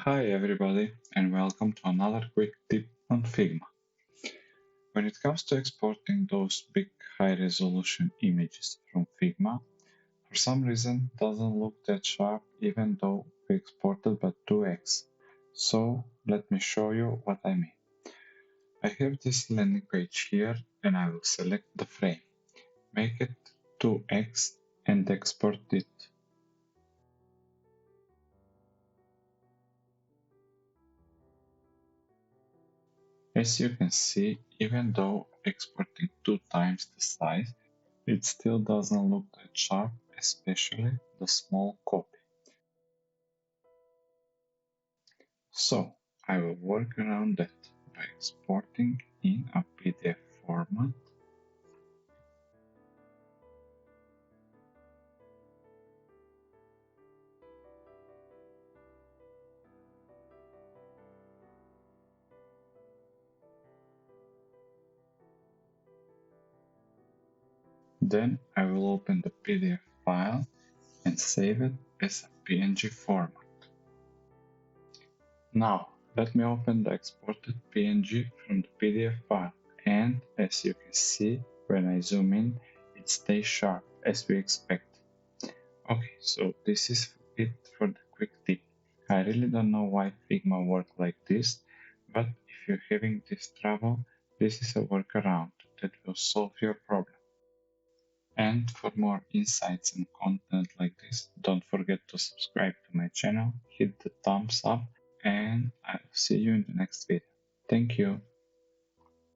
Hi everybody and welcome to another quick tip on Figma. When it comes to exporting those big high resolution images from Figma, for some reason doesn't look that sharp even though we exported by 2x. So let me show you what I mean. I have this landing page here and I will select the frame, make it 2x and export it. As you can see, even though exporting 2 times the size, it still doesn't look that sharp, especially the small copy. So I will work around that by exporting in a PDF format. Then I will open the PDF file and save it as a PNG format. Now let me open the exported PNG from the PDF file, and as you can see, when I zoom in, it stays sharp as we expect. Okay, so this is it for the quick tip. I really don't know why Figma works like this, but if you're having this trouble, this is a workaround that will solve your problem. And for more insights and content like this, don't forget to subscribe to my channel, hit the thumbs up, and I'll see you in the next video. Thank you.